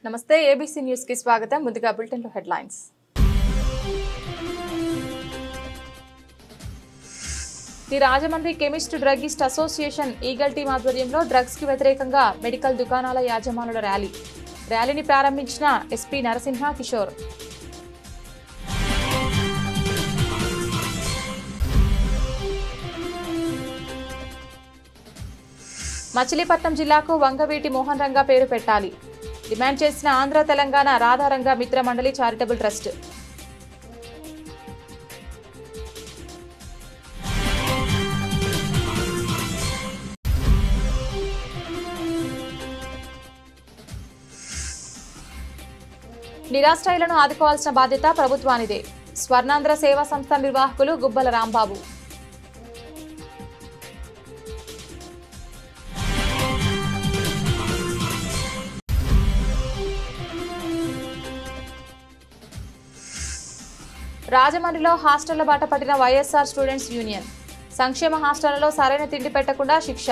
నమస్తే ABC news కి స్వాగతం. ముందుగా బులెటిన్ లో headlines. The Rajahmundry chemist druggist association eagle team ఆధ్వర్యంలో డ్రగ్స్ కి వ్యతిరేకంగా మెడికల్ దుకాణాల యాజమానుల ర్యాలీని ప్రారంభించిన ఎస్పీ నరసింహ కిషోర్. మచిలీపట్నం జిల్లాకు వంగవీటి మోహన్ రంగా పేరు పెట్టాలి డిమాండ్ చేసిన ఆంధ్ర తెలంగాణ రాధారంగ మిత్ర మండలి చారిటబుల్ ట్రస్ట్. నిరాశ్రయులను ఆదుకోవాల్సిన బాధ్యత ప్రభుత్వానిదే. స్వర్ణాంధ్ర సేవా సంస్థ నిర్వాహకులు గుబ్బల రాంబాబు. రాజమండ్రిలో హాస్టళ్ల బాట పట్టిన వైఎస్ఆర్ స్టూడెంట్స్ యూనియన్. సంక్షేమ హాస్టళ్లలో సరైన తిండి పెట్టకుండా శిక్ష.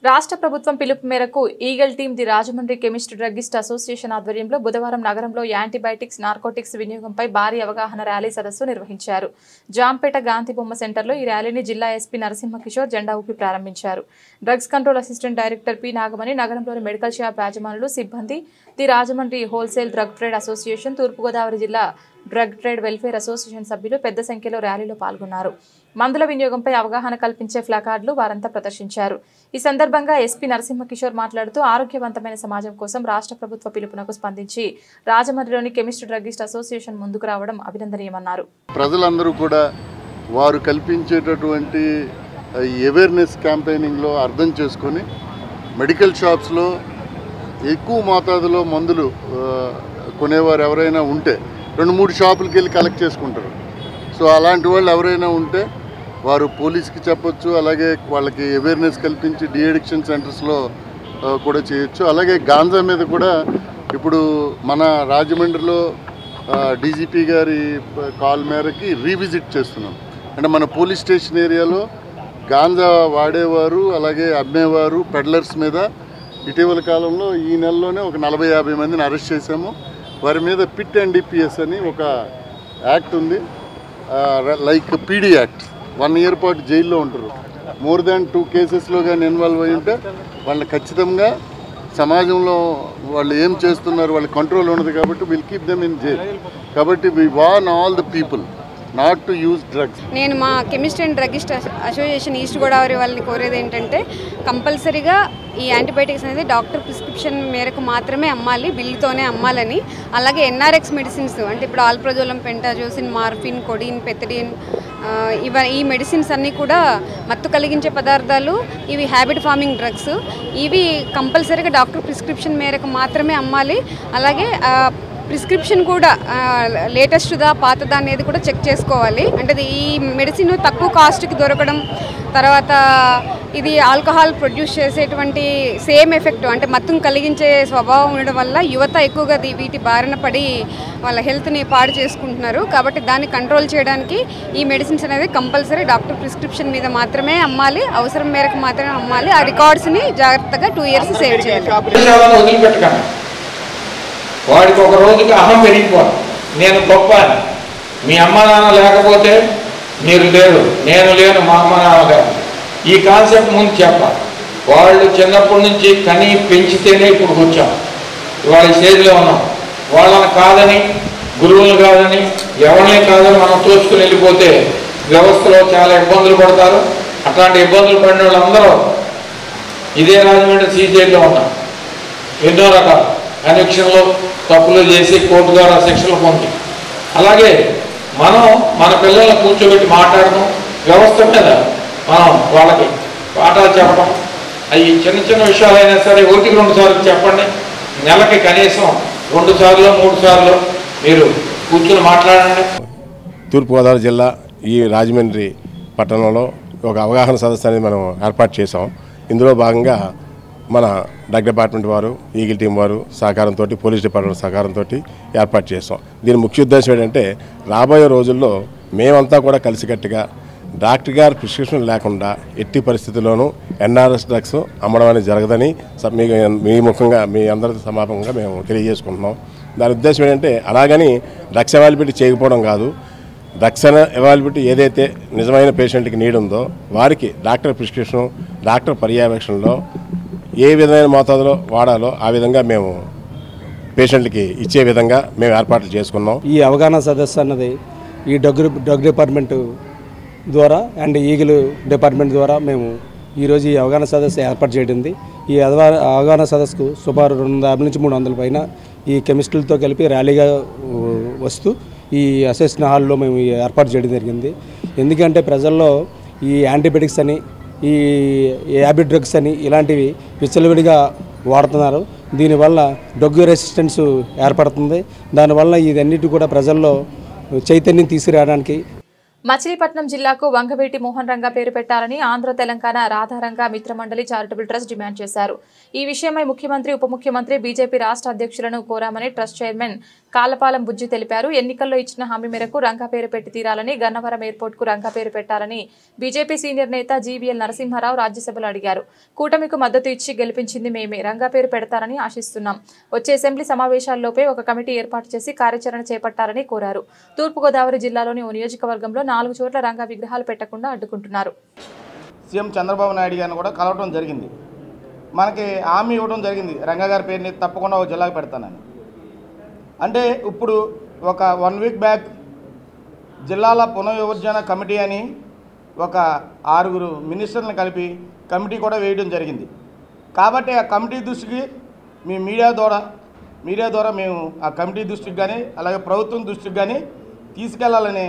రాష్ట్ర ప్రభుత్వం పిలుపు మేరకు eagle team the Rajahmundry chemist druggist association ఆధ్వర్యంలో బుధవారం నగరంలో యాంటీబయాటిక్స్ నార్కోటిక్స్ వినియోగంపై భారీ అవగాహన ర్యాలీ సదస్సు నిర్వహించారు. జాంపేట గాంధీ బొమ్మ సెంటర్లో ఈ ర్యాలీని జిల్లా ఎస్పీ నరసింహ కిషోర్ జెండా ఊపి ప్రారంభించారు. Drugs control assistant director P Nagamani, నగరంలోని మెడికల్ షాప్ యాజమానులు, సిబ్బంది, the Rajahmundry wholesale drug trade association, తూర్పుగోదావరి జిల్లా డ్రగ్ ట్రేడ్ వెల్ఫేర్ అసోసియేషన్ సభ్యులు పెద్ద సంఖ్యలో ర్యాలీలో పాల్గొన్నారు. మందుల వినియోగంపై అవగాహన కల్పించే ప్లాకార్డులు వారంతా ప్రదర్శించారు. ఈ సందర్భంగా ఎస్పీ నరసింహ కిషోర్ మాట్లాడుతూ ఆరోగ్యవంతమైన సమాజం కోసం రాష్ట్ర ప్రభుత్వ పిలుపునకు స్పందించి రాజమండ్రిలోని కెమిస్ట్ డ్రగ్గిస్ట్ అసోసియేషన్ ముందుకు రావడం అభినందనీయమన్నారు. ప్రజలందరూ కూడా వారు కల్పించేటటువంటి అవేర్నెస్ క్యాంపెయినింగ్లో అర్థం చేసుకొని మెడికల్ షాప్స్లో ఎక్కువ మోతాదులో మందులు కొనేవారు ఎవరైనా ఉంటే 2-3 షాపులకి వెళ్ళి కలెక్ట్ చేసుకుంటారు. సో అలాంటి వాళ్ళు ఎవరైనా ఉంటే వారు పోలీస్కి చెప్పొచ్చు. అలాగే వాళ్ళకి అవేర్నెస్ కల్పించి డిఅడిక్షన్ సెంటర్స్లో కూడా చేయొచ్చు. అలాగే గాంజా మీద కూడా ఇప్పుడు మన రాజమండ్రిలో డీజీపీ గారి కాల్ మేరకి రీవిజిట్ చేస్తున్నాం. అంటే మన పోలీస్ స్టేషన్ ఏరియాలో గాంజా వాడేవారు అలాగే అమ్మేవారు పెడ్లర్స్ మీద ఇటీవల కాలంలో ఈ నెలలోనే ఒక 40-50 మందిని అరెస్ట్ చేశాము. వారి మీద పిట్ NDPS అని ఒక యాక్ట్ ఉంది, లైక్ పీడీ యాక్ట్. 1 ఇయర్ పాటు జైల్లో ఉంటారు. మోర్ దాన్ 2 కేసెస్లో కానీ ఇన్వాల్వ్ అయి ఉంటే వాళ్ళని ఖచ్చితంగా సమాజంలో వాళ్ళు ఏం చేస్తున్నారు వాళ్ళ కంట్రోల్ ఉండదు. కాబట్టి will keep them in jail. కాబట్టి we warn all the people not to use drugs. నేను మా chemist and druggist association east Godavari వాళ్ళని కోరేది ఏంటంటే కంపల్సరీగా ఈ యాంటీబయాటిక్స్ అనేది డాక్టర్ ప్రిస్క్రిప్షన్ మేరకు మాత్రమే అమ్మాలి, బిల్లుతోనే అమ్మాలని. అలాగే NRX మెడిసిన్స్ అంటే ఇప్పుడు ఆల్ప్రజోలం, పెంటాజోసిన్, మార్ఫిన్, కొడిన్, పెథడిన్ ఈ మెడిసిన్స్ అన్నీ కూడా మత్తు కలిగించే పదార్థాలు. ఇవి హ్యాబిట్ ఫార్మింగ్ డ్రగ్స్. ఇవి కంపల్సరీగా డాక్టర్ ప్రిస్క్రిప్షన్ మేరకు మాత్రమే అమ్మాలి. అలాగే ప్రిస్క్రిప్షన్ కూడా లేటెస్ట్దా పాతదా అనేది కూడా చెక్ చేసుకోవాలి. అంటే ఈ మెడిసిన్ తక్కువ కాస్ట్కి దొరకడం, తర్వాత ఇది ఆల్కహాల్ ప్రొడ్యూస్ చేసేటువంటి సేమ్ ఎఫెక్ట్ అంటే మత్తును కలిగించే స్వభావం ఉండడం వల్ల యువత ఎక్కువగా వీటి బారిన పడి వాళ్ళ హెల్త్ని పాడు చేసుకుంటున్నారు. కాబట్టి దాన్ని కంట్రోల్ చేయడానికి ఈ మెడిసిన్స్ అనేది కంపల్సరీ డాక్టర్ ప్రిస్క్రిప్షన్ మీద మాత్రమే అమ్మాలి, అవసరం మేరకు మాత్రమే అమ్మాలి. ఆ రికార్డ్స్ని జాగ్రత్తగా 2 years సేవ్ చేయాలి. వాడికి ఒక రోజుకి అహం పెరిగిపోతుంది. నేను గొప్ప అని. మీ అమ్మ నాన్న లేకపోతే మీరు లేరు, నేను లేను మా అమ్మ నాన్నగారు. ఈ కాన్సెప్ట్ ముందు చెప్పాలి. వాళ్ళు చిన్నప్పటి నుంచి కని పెంచితేనే ఇప్పుడు వచ్చాం, ఇవాళ స్టేజ్లో ఉన్నాం. వాళ్ళని కాదని, గురువులు కాదని, ఎవరిని కాదని మనం తోచుకుని వెళ్ళిపోతే వ్యవస్థలో చాలా ఇబ్బందులు పడతారు. అట్లాంటి ఇబ్బందులు పడిన వాళ్ళందరూ ఇదే రాజమండ్రి CJలో ఉన్నాం. ఎన్నో రకాల కనెక్షన్లు తప్పులు చేసి కోర్టు ద్వారా శిక్షలు పొంది, అలాగే మనం మన పిల్లల్ని కూర్చోబెట్టి మాట్లాడడం, వ్యవస్థ మీద మనం వాళ్ళకి పాఠాలు చెప్పడం, అవి చిన్న చిన్న విషయాలైనా సరే 1-2 సార్లు చెప్పండి. నెలకి కనీసం 2 సార్లు 3 సార్లు మీరు కూర్చొని మాట్లాడండి. తూర్పుగోదావరి జిల్లా ఈ రాజమండ్రి పట్టణంలో ఒక అవగాహన సదస్సు అనేది మనం ఏర్పాటు చేసాం. ఇందులో భాగంగా మన డ్రగ్ డిపార్ట్మెంట్ వారు, ఈగిల్ టీం వారు సహకారంతో, పోలీస్ డిపార్ట్మెంట్ సహకారంతో ఏర్పాటు చేసాం. దీని ముఖ్య ఉద్దేశం ఏంటంటే రాబోయే రోజుల్లో మేమంతా కూడా కలిసికట్టుగా డాక్టర్ గారి ప్రిస్క్రిప్షన్ లేకుండా ఎట్టి పరిస్థితుల్లోనూ ఎన్ఆర్ఎస్ డ్రగ్స్ అమ్మడం అనేది జరగదని మీ ముఖంగా మీ అందరి సమాపంగా మేము తెలియజేసుకుంటున్నాం. దాని ఉద్దేశం ఏంటంటే అలాగని డ్రగ్స్ అవైలబిలిటీ చేయకపోవడం కాదు, డ్రగ్స్ అవైలబిలిటీ ఏదైతే నిజమైన పేషెంట్కి నీడ్ ఉందో వారికి డాక్టర్ ప్రిస్క్రిప్షన్, డాక్టర్ పర్యవేక్షణలో ఏ విధమైన మోతాదులో వాడాలో ఆ విధంగా మేము పేషెంట్లకి ఇచ్చే విధంగా మేము ఏర్పాట్లు చేసుకున్నాం. ఈ అవగాహన సదస్సు అన్నది ఈ డ్రగ్ డిపార్ట్మెంట్ ద్వారా అండ్ ఈగిల్ డిపార్ట్మెంట్ ద్వారా మేము ఈరోజు ఈ అవగాహన సదస్సు ఏర్పాటు చేయడింది. ఈ అవగాహన సదస్సుకు సుమారు 250 నుంచి 300 పైన ఈ కెమిస్టులతో కలిపి ర్యాలీగా వస్తూ ఈ అసెస్మెంట్ హాల్లో మేము ఏర్పాటు చేయడం జరిగింది. ఎందుకంటే ప్రజల్లో ఈ యాంటీబయాటిక్స్ అని, ఈ యాబిడ్ డ్రగ్స్ అని ఇలాంటివి విచ్చలవిడిగా వాడుతున్నారు. దీనివల్ల డ్రగ్ రెసిస్టెన్స్ ఏర్పడుతుంది. దానివల్ల ఇదన్నిటి కూడా ప్రజల్లో చైతన్యం తీసుకురావడానికి మచిలీపట్నం జిల్లాకు వంగవీటి మోహన్ రంగా పేరు పెట్టాలని Andhra Telangana రాధారంగా మిత్రమండలి charitable trust demand చేశారు. ఈ విషయమై ముఖ్యమంత్రి, ఉప ముఖ్యమంత్రి, బీజేపీ రాష్ట్ర అధ్యక్షులను కోరామని ట్రస్ట్ చైర్మన్ కాలపాలెం బుజ్జి తెలిపారు. ఎన్నికల్లో ఇచ్చిన హామీ మేరకు రంగా పేరు పెట్టి తీరాలని, గన్నవరం ఎయిర్పోర్ట్ కు రంగా పేరు పెట్టాలని బీజేపీ సీనియర్ నేత జీవీఎల్ నరసింహారావు రాజ్యసభలో అడిగారు. కూటమికు మద్దతు ఇచ్చి గెలిపించింది మేమే, రంగా పేరు పెడతారని ఆశిస్తున్నాం. వచ్చే అసెంబ్లీ సమావేశాల్లోపే ఒక కమిటీ ఏర్పాటు చేసి కార్యాచరణ చేపట్టాలని కోరారు. తూర్పుగోదావరి జిల్లాలోని ఓ నియోజకవర్గంలో 4 చోట్ల రంగా విగ్రహాలు పెట్టకుండా అడ్డుకుంటున్నారు. సీఎం చంద్రబాబు నాయుడు గారిని కూడా కలవడం జరిగింది. మనకి హామీ ఇవ్వడం జరిగింది, రంగా గారి పేరుని తప్పకుండా ఒక జిల్లాకు పెడతానని. అంటే ఇప్పుడు ఒక 1 వీక్ బ్యాక్ జిల్లాల పునర్విభజన కమిటీ అని ఒక 6 మినిస్టర్లను కలిపి కమిటీ కూడా వేయడం జరిగింది. కాబట్టి ఆ కమిటీ దృష్టికి మీ మీడియా ద్వారా మేము ఆ కమిటీ దృష్టికి కానీ అలాగే ప్రభుత్వం దృష్టికి కానీ తీసుకెళ్లాలనే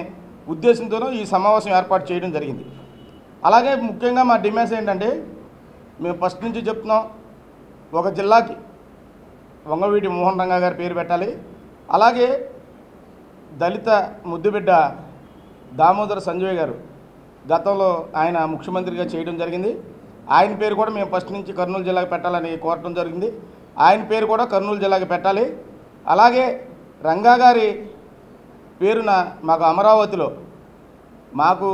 ఉద్దేశంతోనూ ఈ సమావేశం ఏర్పాటు చేయడం జరిగింది. అలాగే ముఖ్యంగా మా డిమాండ్స్ ఏంటంటే, మేము ఫస్ట్ నుంచి చెప్తున్నాం, ఒక జిల్లాకి వంగవీటి మోహన్ రంగా గారి పేరు పెట్టాలి. అలాగే దళిత ముద్దుబిడ్డ దామోదర సంజయ్ గారు గతంలో ఆయన ముఖ్యమంత్రిగా చేయడం జరిగింది. ఆయన పేరు కూడా మేము ఫస్ట్ నుంచి కర్నూలు జిల్లాకి పెట్టాలని కోరటం జరిగింది. ఆయన పేరు కూడా కర్నూలు జిల్లాకి పెట్టాలి. అలాగే రంగా గారి పేరున మాకు అమరావతిలో మాకు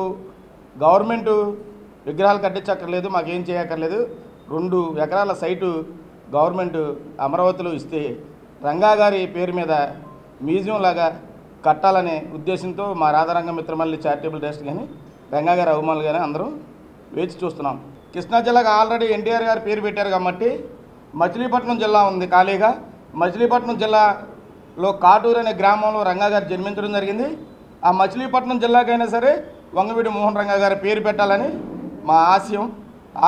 గవర్నమెంటు విగ్రహాలు కట్టించక్కర్లేదు, మాకేం చేయక్కర్లేదు. 2 ఎకరాల సైటు గవర్నమెంట్ అమరావతిలో ఇస్తే రంగా గారి పేరు మీద మ్యూజియం లాగా కట్టాలనే ఉద్దేశంతో మా రాధారంగ మిత్రమల్లి చారిటబుల్ ట్రస్ట్ కానీ రంగా గారి అభిమానులు కానీ అందరూ వేచి చూస్తున్నాం. కృష్ణా జిల్లాకు ఆల్రెడీ ఎన్టీఆర్ గారి పేరు పెట్టారు కాబట్టి మచిలీపట్నం జిల్లా ఉంది ఖాళీగా. మచిలీపట్నం జిల్లాలో కాటూరు అనే గ్రామంలో రంగా గారు జన్మించడం జరిగింది. ఆ మచిలీపట్నం జిల్లాకైనా సరే వంగవీటి మోహన్ రంగా గారి పేరు పెట్టాలని మా ఆశయం,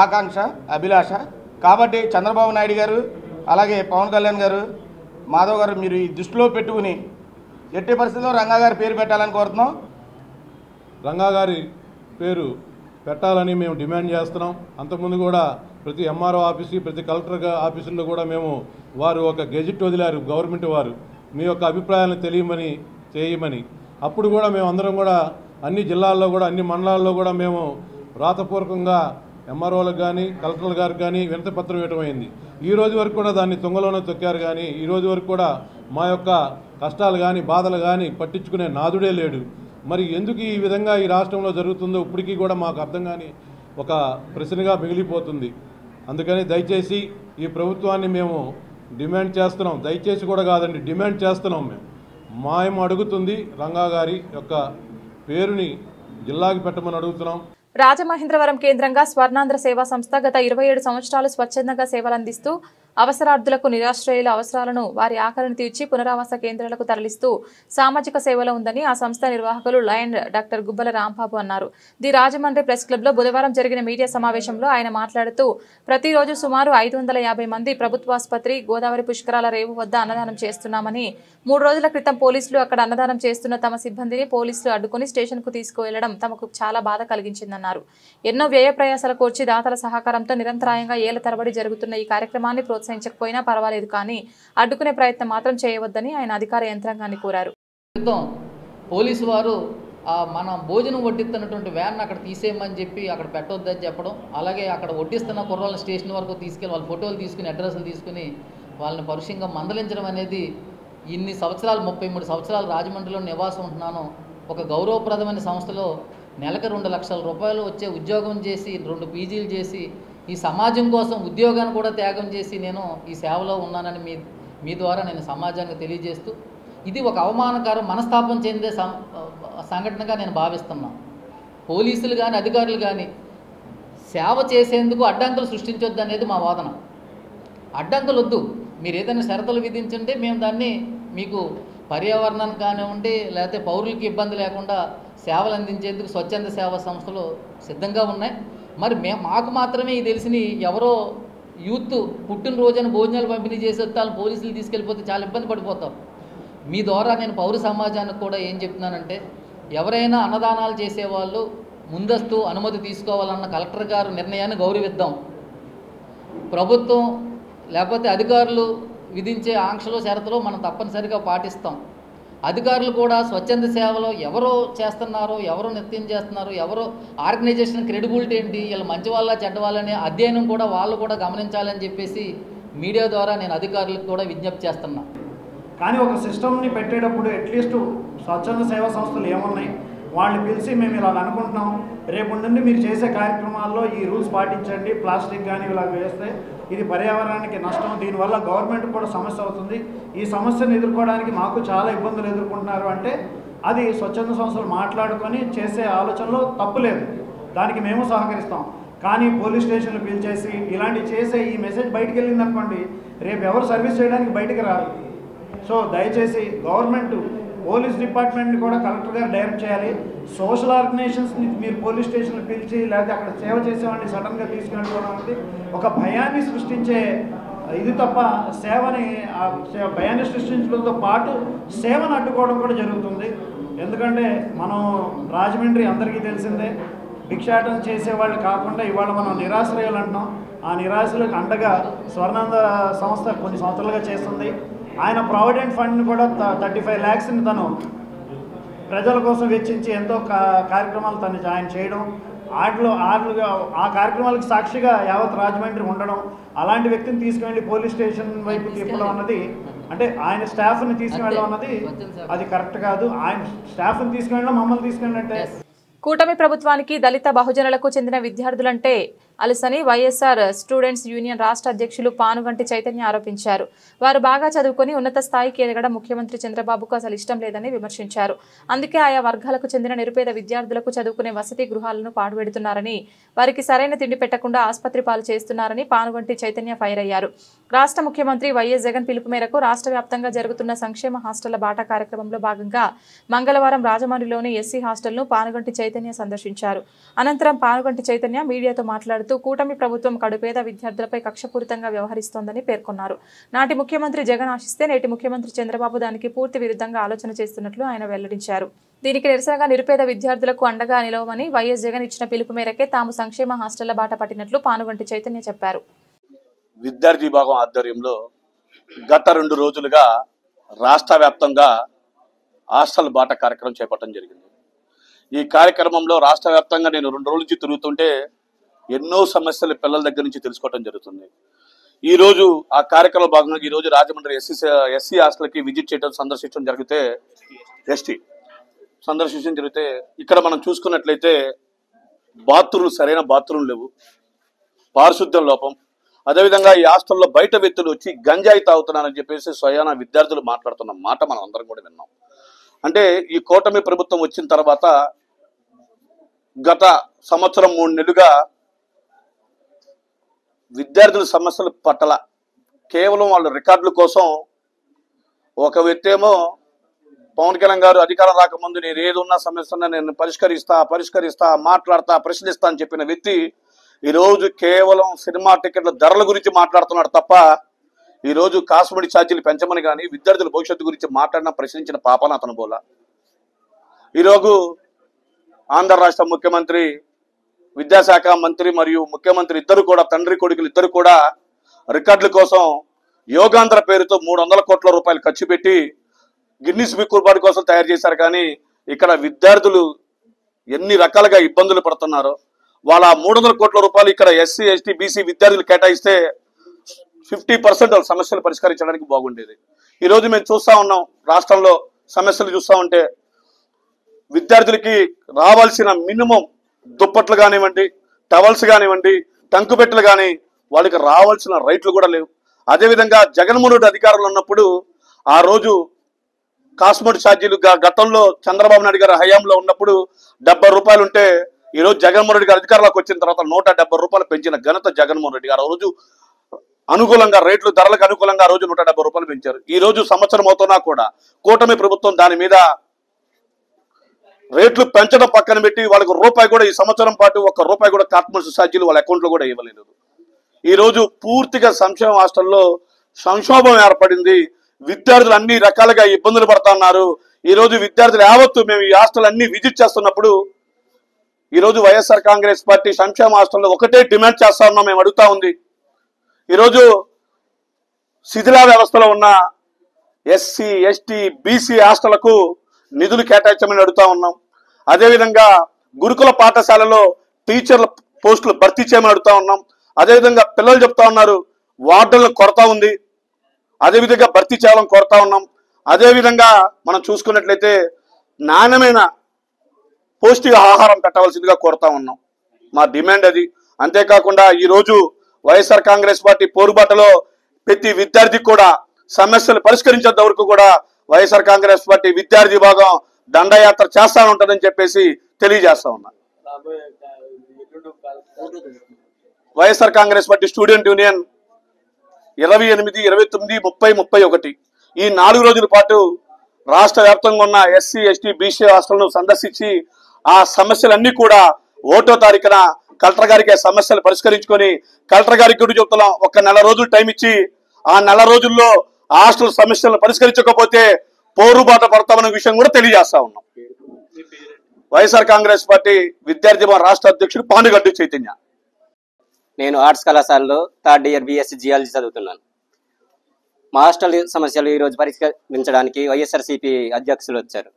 ఆకాంక్ష, అభిలాష. కాబట్టి చంద్రబాబు నాయుడు గారు అలాగే పవన్ కళ్యాణ్ గారు, మాధవ్ గారు మీరు ఈ దృష్టిలో పెట్టుకుని ఎట్టి పరిస్థితుల్లో రంగా గారి పేరు పెట్టాలని కోరుతున్నాం. రంగా గారి పేరు పెట్టాలని మేము డిమాండ్ చేస్తున్నాం. అంతకుముందు కూడా ప్రతి ఎంఆర్ఓ ఆఫీసు, ప్రతి కలెక్టర్ ఆఫీసుల్లో కూడా మేము వారు ఒక గెజిట్ వదిలారు గవర్నమెంట్ వారు, మీ యొక్క అభిప్రాయాలను చేయమని. అప్పుడు కూడా మేము అందరం కూడా అన్ని జిల్లాల్లో కూడా అన్ని మండలాల్లో కూడా మేము రాతపూర్వకంగా ఎంఆర్ఓలకు కానీ కలెక్టర్ల గారికి కానీ వినతిపత్రం ఇవ్వటమైంది. ఈ రోజు వరకు కూడా దాన్ని తుంగలోనే తొక్కారు. కానీ ఈ రోజు వరకు కూడా మా యొక్క కష్టాలు కానీ బాధలు కానీ పట్టించుకునే నాదుడే లేడు. మరి ఎందుకు ఈ విధంగా ఈ రాష్ట్రంలో జరుగుతుందో ఇప్పటికీ కూడా మాకు అర్థం కాని ఒక ప్రశ్నగా మిగిలిపోతుంది. అందుకని దయచేసి ఈ ప్రభుత్వాన్ని మేము డిమాండ్ చేస్తున్నాం. దయచేసి కూడా కాదండి, డిమాండ్ చేస్తున్నాం. మేము అడుగుతుంది రంగా గారి యొక్క పేరుని జిల్లాకి పెట్టమని అడుగుతున్నాం. రాజమహేంద్రవరం కేంద్రంగా స్వర్ణాంధ్ర సేవా సంస్థ గత 27 సంవత్సరాలు స్వచ్ఛందంగా సేవలందిస్తూ అవసరార్థులకు, నిరాశ్రయుల అవసరాలను వారి ఆకలిని తీర్చి పునరావాస కేంద్రాలకు తరలిస్తూ సామాజిక సేవలో ఉందని ఆ సంస్థ నిర్వాహకులు లయన్ డాక్టర్ గుబ్బల రాంబాబు అన్నారు. ది రాజమండ్రి ప్రెస్ క్లబ్లో బుధవారం జరిగిన మీడియా సమావేశంలో ఆయన మాట్లాడుతూ ప్రతిరోజు సుమారు 550 మంది ప్రభుత్వాసుపత్రి, గోదావరి పుష్కరాల రేవు వద్ద అన్నదానం చేస్తున్నామని, 3 రోజుల క్రితం పోలీసులు అక్కడ అన్నదానం చేస్తున్న తమ సిబ్బందిని పోలీసులు అడ్డుకుని స్టేషన్కు తీసుకువెళ్లడం తమకు చాలా బాధ కలిగించిందన్నారు. ఎన్నో వ్యయ ప్రయాసాలు కోర్చి దాతల సహకారంతో నిరంతరాయంగా ఏళ్ల తరబడి జరుగుతున్న ఈ కార్యక్రమాన్ని ప్రోత్సహించకపోయినా పర్వాలేదు, కానీ అడ్డుకునే ప్రయత్నం మాత్రం చేయవద్దని ఆయన అధికార యంత్రాంగాన్ని కోరారు. పోలీసు వారు మన భోజనం వడ్డిస్తున్నటువంటి వ్యాన్ అక్కడ తీసేయమని చెప్పి అక్కడ పెట్టొద్దని చెప్పడం, అలాగే అక్కడ వడ్డిస్తున్న కుర్రాళ్ళ స్టేషన్ వరకు తీసుకెళ్ళి వాళ్ళ ఫోటోలు తీసుకుని అడ్రస్లు తీసుకుని వాళ్ళని పరుషంగా మందలించడం అనేది, ఇన్ని సంవత్సరాలు 33 సంవత్సరాలు రాజమండ్రిలో నివాసం ఉంటున్నాను, ఒక గౌరవప్రదమైన సంస్థలో నెలకు 2 లక్షల రూపాయలు వచ్చే ఉద్యోగం చేసి 2 పీజీలు చేసి ఈ సమాజం కోసం ఉద్యోగాన్ని కూడా త్యాగం చేసి నేను ఈ సేవలో ఉన్నానని మీ ద్వారా నేను సమాజానికి తెలియజేస్తూ ఇది ఒక అవమానకరం మనస్తాపం చెందే సంఘటనగా నేను భావిస్తున్నాను. పోలీసులు కానీ అధికారులు కానీ సేవ చేసేందుకు అడ్డంకులు సృష్టించొద్దు అనేది మా వాదన. అడ్డంకులు వద్దు, మీరు ఏదైనా షరతులు విధించుంటే మేము దాన్ని మీకు పర్యావరణానికి కానివ్వండి లేకపోతే పౌరులకి ఇబ్బంది లేకుండా సేవలు అందించేందుకు స్వచ్ఛంద సేవా సంస్థలు సిద్ధంగా ఉన్నాయి. మరి మాకు మాత్రమే ఇది తెలిసిన ఎవరో యూత్ పుట్టినరోజున భోజనాలు పంపిణీ చేసి వాళ్ళని పోలీసులు తీసుకెళ్ళిపోతే చాలా ఇబ్బంది పడిపోతారు. మీ ద్వారా నేను పౌర సమాజానికి కూడా ఏం చెప్తున్నానంటే ఎవరైనా అన్నదానాలు చేసేవాళ్ళు ముందస్తు అనుమతి తీసుకోవాలన్న కలెక్టర్ గారు నిర్ణయాన్ని గౌరవిద్దాం. ప్రభుత్వం లేకపోతే అధికారులు విధించే ఆంక్షలు షరతులు మనం తప్పనిసరిగా పాటిస్తాం. అధికారులు కూడా స్వచ్ఛంద సేవలో ఎవరో చేస్తున్నారో ఎవరో నిత్యం చేస్తున్నారో ఎవరో ఆర్గనైజేషన్ క్రెడిబిలిటీ ఏంటి వీళ్ళు మంచి వాళ్ళ చెడ్డ వాళ్ళనే అధ్యయనం కూడా వాళ్ళు కూడా గమనించాలని చెప్పేసి మీడియా ద్వారా నేను అధికారులకు కూడా విజ్ఞప్తి చేస్తున్నా. కానీ ఒక సిస్టమ్ని పెట్టేటప్పుడు అట్లీస్ట్ స్వచ్ఛంద సేవా సంస్థలు ఏమున్నాయి వాళ్ళని పిలిచి మేము ఇలా అనుకుంటున్నాం, రేపు నుండి మీరు చేసే కార్యక్రమాల్లో ఈ రూల్స్ పాటించండి, ప్లాస్టిక్ కానీ ఇలా వేస్తే ఇది పర్యావరణానికి నష్టం, దీనివల్ల గవర్నమెంట్ కూడా సమస్య అవుతుంది, ఈ సమస్యను ఎదుర్కోవడానికి మాకు చాలా ఇబ్బందులు ఎదుర్కొంటున్నారు అంటే అది స్వచ్ఛంద సంస్థలు మాట్లాడుకొని చేసే ఆలోచనలో తప్పులేదు, దానికి మేము సహకరిస్తాం. కానీ పోలీస్ స్టేషన్లు పిలిచేసి ఇలాంటివి చేసే ఈ మెసేజ్ బయటికి వెళ్ళింది అనుకోండి, రేపు ఎవరు సర్వీస్ చేయడానికి బయటికి రారు. సో దయచేసి గవర్నమెంట్ పోలీస్ డిపార్ట్మెంట్ని కూడా కలెక్టర్ గారు డైరెక్ట్ చేయాలి. సోషల్ ఆర్గనైజేషన్స్ని మీరు పోలీస్ స్టేషన్లు పిలిచి లేకపోతే అక్కడ సేవ చేసేవాడిని సడన్గా తీసుకెళ్ళిపోవడం అనేది ఒక భయాన్ని సృష్టించే ఇది తప్ప సేవని భయాన్ని సృష్టించడంతో పాటు సేవను అడ్డుకోవడం కూడా జరుగుతుంది. ఎందుకంటే మనం రాజమండ్రి అందరికీ తెలిసిందే, భిక్షాటన చేసేవాళ్ళు కాకుండా ఇవాళ మనం నిరాశ్రయాలు అంటున్నాం. ఆ నిరాశ్రయులకు అండగా స్వర్ణాంద సంస్థ కొన్ని సంవత్సరాలుగా చేస్తుంది. ఆయన ప్రావిడెంట్ ఫండ్ని కూడా 35 lakhsని తను ప్రజల కోసం వెచ్చించి ఎంతో కార్యక్రమాలు ఆయన చేయడం, ఆ కార్యక్రమాలకు సాక్షిగా యావత్ రాజమండ్రి ఉండడం, అలాంటి వ్యక్తిని తీసుకువెళ్ళి పోలీస్ స్టేషన్ వైపు తిప్పడం అన్నది అంటే ఆయన స్టాఫ్ని తీసుకువెళ్ళడం అన్నది అది కరెక్ట్ కాదు. ఆయన స్టాఫ్ని తీసుకువెళ్ళడం మమ్మల్ని తీసుకెళ్ళినట్టే. కూటమి ప్రభుత్వానికి దళిత బహుజనులకు చెందిన విద్యార్థులంటే అలసని వైఎస్ఆర్ స్టూడెంట్స్ యూనియన్ రాష్ట్ర అధ్యక్షులు పానుగంటి చైతన్య ఆరోపించారు. వారు బాగా చదువుకొని ఉన్నత స్థాయికి ఎదగడం ముఖ్యమంత్రి చంద్రబాబుకు అసలు ఇష్టం లేదని విమర్శించారు. అందుకే ఆయా వర్గాలకు చెందిన నిరుపేద విద్యార్థులకు చదువుకునే వసతి గృహాలను పాడుపెడుతున్నారని, వారికి సరైన తిండి పెట్టకుండా ఆసుపత్రి పాలు చేస్తున్నారని పానుగంటి చైతన్య ఫైర్ అయ్యారు. రాష్ట్ర ముఖ్యమంత్రి వైఎస్ జగన్ పిలుపు మేరకు రాష్ట్ర వ్యాప్తంగా జరుగుతున్న సంక్షేమ హాస్టళ్ల బాట కార్యక్రమంలో భాగంగా మంగళవారం రాజమండ్రిలోని ఎస్సీ హాస్టల్ను పానుగంటి చైతన్య సందర్శించారు. అనంతరం పానుగంటి చైతన్య మీడియాతో మాట్లాడుతూ కూటమి ప్రభుత్వం కడుపేద విద్యార్థులపై కక్షపూరితంగా వ్యవహరిస్తోందని పేర్కొన్నారు. నాటి ముఖ్యమంత్రి జగన్ ఆశిస్తే నేటి ముఖ్యమంత్రి చంద్రబాబు దానికి పూర్తి విరుద్ధంగా ఆలోచన చేస్తున్నట్లు ఆయన వెల్లడించారు. దీనికి నిరసనగా నిరుపేద విద్యార్థులకు అండగా నిలవమని వైఎస్ జగన్ ఇచ్చిన పిలుపు మేరకే తాము సంక్షేమ హాస్టళ్ల బాట పట్టినట్లు పానుగంటి చైతన్య చెప్పారు. విద్యార్థి విభాగం ఆధ్వర్యంలో గత 2 రోజులుగా రాష్ట్ర వ్యాప్తంగా హాస్టల్ బాట కార్యక్రమం చేపట్టడం జరిగింది. ఈ కార్యక్రమంలో రాష్ట్ర వ్యాప్తంగా నేను 2 రోజుల నుంచి తిరుగుతుంటే ఎన్నో సమస్యలు పిల్లల దగ్గర నుంచి తెలుసుకోవడం జరుగుతుంది. ఈ రోజు ఆ కార్యక్రమంలో భాగంగా ఈ రోజు రాజమండ్రి ఎస్సీ హాస్టల్కి విజిట్ చేయడం సందర్శించడం జరిగితే ఇక్కడ మనం చూసుకున్నట్లయితే సరైన బాత్రూమ్ లేవు, పారిశుద్ధ్యం లోపం, అదేవిధంగా ఈ హాస్టల్లో బయట వ్యక్తులు వచ్చి గంజాయి తాగుతున్నారని చెప్పేసి స్వయాన విద్యార్థులు మాట్లాడుతున్న మాట మనం అందరం కూడా విన్నాం. అంటే ఈ కూటమి ప్రభుత్వం వచ్చిన తర్వాత గత సంవత్సరం 3 నెలలుగా విద్యార్థుల సమస్యల పట్ల కేవలం వాళ్ళ రికార్డుల కోసం ఒక వ్యక్తి ఏమో పవన్ కళ్యాణ్ గారు అధికారం రాకముందు నేను ఏదున్న సమస్యను నేను పరిష్కరిస్తా మాట్లాడతా ప్రశ్నిస్తా అని చెప్పిన వ్యక్తి ఈరోజు కేవలం సినిమా టికెట్ల ధరల గురించి మాట్లాడుతున్నాడు తప్ప ఈరోజు కాస్మెటిక్ ఛార్జీలు పెంచమని కానీ విద్యార్థుల భవిష్యత్తు గురించి మాట్లాడిన ప్రశ్నించిన పాపన అతను బోలా. ఈరోజు ఆంధ్ర రాష్ట్ర ముఖ్యమంత్రి, విద్యాశాఖ మంత్రి మరియు ముఖ్యమంత్రి ఇద్దరు కూడా తండ్రి కొడుకులు ఇద్దరు కూడా రికార్డుల కోసం యోగాంధ్ర పేరుతో 300 కోట్ల రూపాయలు ఖర్చు పెట్టి గిన్నిస్ బుక్ రికార్డు కోసం తయారు చేశారు. కానీ ఇక్కడ విద్యార్థులు ఎన్ని రకాలుగా ఇబ్బందులు పడుతున్నారో వాళ్ళ 300 కోట్ల రూపాయలు ఇక్కడ ఎస్సీ ఎస్టీ బీసీ విద్యార్థులు కేటాయిస్తే 50% వాళ్ళ సమస్యలు పరిష్కరించడానికి బాగుండేది. ఈరోజు మేము చూస్తూ ఉన్నాం, రాష్ట్రంలో సమస్యలు చూస్తూ ఉంటే విద్యార్థులకి రావాల్సిన మినిమం దుప్పట్లు కానివ్వండి, టవల్స్ కానివ్వండి, టంకుపెట్టలు కానీ వాళ్ళకి రావాల్సిన రైట్లు కూడా లేవు. అదేవిధంగా జగన్మోహన్ రెడ్డి అధికారంలో ఉన్నప్పుడు ఆ రోజు కాస్మెటిక్ ఛార్జీలు గతంలో చంద్రబాబు నాయుడు గారి హయాంలో ఉన్నప్పుడు 70 రూపాయలు ఉంటే ఈరోజు జగన్మోహన్ రెడ్డి గారు అధికారంలోకి వచ్చిన తర్వాత 170 రూపాయలు పెంచిన ఘనత జగన్మోహన్ రెడ్డి గారు. ఆ రోజు అనుకూలంగా రేట్లు ధరలకు అనుకూలంగా ఆ రోజు 170 రూపాయలు పెంచారు. ఈ రోజు సంవత్సరం అవుతున్నా కూడా కూటమి ప్రభుత్వం దాని మీద రేట్లు పెంచడం పక్కన పెట్టి వాళ్ళకి రూపాయి కూడా ఈ సంవత్సరం పాటు ₹1 కూడా కాస్మెటిక్ ఛార్జీలు వాళ్ళ అకౌంట్లో కూడా ఇవ్వలేదు. ఈ రోజు పూర్తిగా సంక్షేమ హాస్టల్లో సంక్షోభం ఏర్పడింది. విద్యార్థులు అన్ని రకాలుగా ఇబ్బందులు పడుతున్నారు. ఈ రోజు విద్యార్థులు యావత్తు మేము ఈ హాస్టల్ అన్ని విజిట్ చేస్తున్నప్పుడు ఈరోజు వైఎస్ఆర్ కాంగ్రెస్ పార్టీ సంక్షేమ హాస్టల్లో ఒకటే డిమాండ్ చేస్తా ఉన్నాం, మేము అడుగుతా ఉంది. ఈరోజు శిథిలా వ్యవస్థలో ఉన్న ఎస్సీ, ఎస్టీ, బీసీ హాస్టళ్లకు నిధులు కేటాయించమని అడుగుతా ఉన్నాం. అదేవిధంగా గురుకుల పాఠశాలలో టీచర్ల పోస్టులు భర్తీ చేయమని అడుగుతా ఉన్నాం. అదేవిధంగా పిల్లలు చెప్తా ఉన్నారు వార్డుల కొరత ఉంది, అదేవిధంగా భర్తీ చేయాలని కోరుతా ఉన్నాం. అదేవిధంగా మనం చూసుకున్నట్లయితే నాణ్యమైన పౌష్టిక ఆహారం పెట్టవలసిందిగా కోరుతా ఉన్నాం. మా డిమాండ్ అది. అంతేకాకుండా ఈరోజు వైఎస్ఆర్ కాంగ్రెస్ పార్టీ పోరుబాటలో ప్రతి విద్యార్థికి కూడా సమస్యలు పరిష్కరించేంత వరకు కూడా వైఎస్ఆర్ కాంగ్రెస్ పార్టీ విద్యార్థి విభాగం దండయాత్ర చేస్తా ఉంటుందని చెప్పేసి తెలియజేస్తా ఉన్నా. YSR Congress party student union 28, 29, 30, 31 ఈ 4 రోజుల పాటు రాష్ట్ర వ్యాప్తంగా ఉన్న ఎస్సీ, ఎస్టీ, బీసీ హాస్టల్ను సందర్శించి ఆ సమస్యలన్నీ కూడా 1వ తారీఖున కలెక్టర్ గారికి సమస్యలు పరిష్కరించుకొని కలెక్టర్ గారికి కూడా చెప్తున్నాం, ఒక నెల రోజులు టైం ఇచ్చి ఆ నెల రోజుల్లో హాస్టల్ సమస్యలను పరిష్కరించకపోతే పోరుబాట పడతామనే విషయం కూడా తెలియజేస్తా ఉన్నాం. వైఎస్ఆర్ కాంగ్రెస్ పార్టీ విద్యార్థి రాష్ట్ర అధ్యక్షుడు పానుగడ్డు చైతన్య. నేను ఆర్ట్స్ కళాశాలలో 3rd ఇయర్ బీఎస్సీ జియాలజీ చదువుతున్నాను. మా హాస్టల్ సమస్యలు ఈరోజు పరిష్కరించడానికి వైఎస్ఆర్సీపీ అధ్యక్షులు వచ్చారు.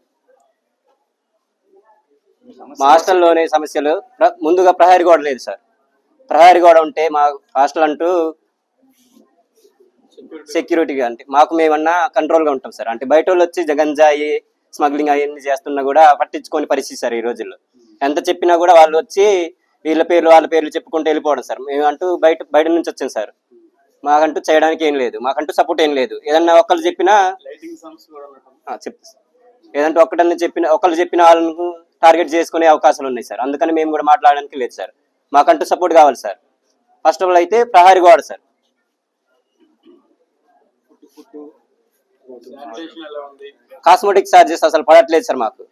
మా హాస్టల్లోని సమస్యలు ముందుగా ప్రహరీ గోడ లేదు సార్. ప్రహరీ గోడ ఉంటే మా హాస్టల్ అంటూ సెక్యూరిటీగా అంటే మాకు మేమన్నా కంట్రోల్గా ఉంటాం సార్. అంటే బయట వాళ్ళు వచ్చి గంజాయి స్మగ్లింగ్ అవన్నీ చేస్తున్నా కూడా పట్టించుకొని పరిస్థితి సార్. ఈ రోజుల్లో ఎంత చెప్పినా కూడా వాళ్ళు వచ్చి వీళ్ళ పేర్లు వాళ్ళ పేర్లు చెప్పుకుంటూ వెళ్ళిపోవడం సార్. మేమంటూ బయట నుంచి వచ్చాం సార్. మాకంటూ చేయడానికి ఏం లేదు, మాకంటూ సపోర్ట్ ఏం లేదు. ఏదన్నా ఒకళ్ళు చెప్పినా ఏదంటే ఒకళ్ళు చెప్పిన వాళ్ళకు టార్గెట్ చేసుకునే అవకాశాలు ఉన్నాయి సార్. అందుకని మేము కూడా మాట్లాడడానికి లేదు సార్. మాకంటూ సపోర్ట్ కావాలి సార్. ఫస్ట్ ఆఫ్ ఆల్ అయితే ప్రహరీ గోడ సార్. కాస్మెటిక్ ఛార్జెస్ అసలు పడట్లేదు సార్. మాకు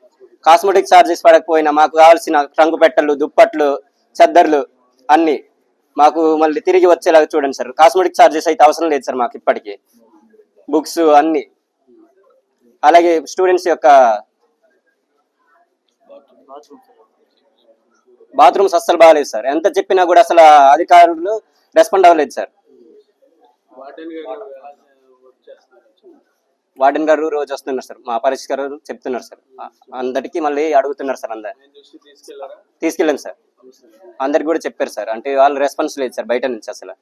కాస్మెటిక్ ఛార్జెస్ పడకపోయినా మాకు కావాల్సిన రంగు పెట్టలు, దుప్పట్లు, చద్దర్లు అన్ని మాకు మళ్ళీ తిరిగి వచ్చేలాగా చూడండి సార్. కాస్మెటిక్ ఛార్జెస్ అయితే అవసరం లేదు సార్ మాకు ఇప్పటికీ. బుక్స్ అన్ని, అలాగే స్టూడెంట్స్ యొక్క బాత్రూమ్స్ అస్సలు బాగాలేదు సార్. ఎంత చెప్పినా కూడా అసలు అధికారులు రెస్పాండ్ అవ్వలేదు సార్. వార్డెన్ గారు రోజు వస్తున్నారు సార్, మా పరిష్కారాలు చెప్తున్నారు సార్. అందరికీ మళ్ళీ అడుగుతున్నారు సార్. తీసుకెళ్ళాను సార్, అందరికి కూడా చెప్పారు సార్. అంటే వాళ్ళు రెస్పాన్స్ లేదు సార్ బయట నుంచి అసలు.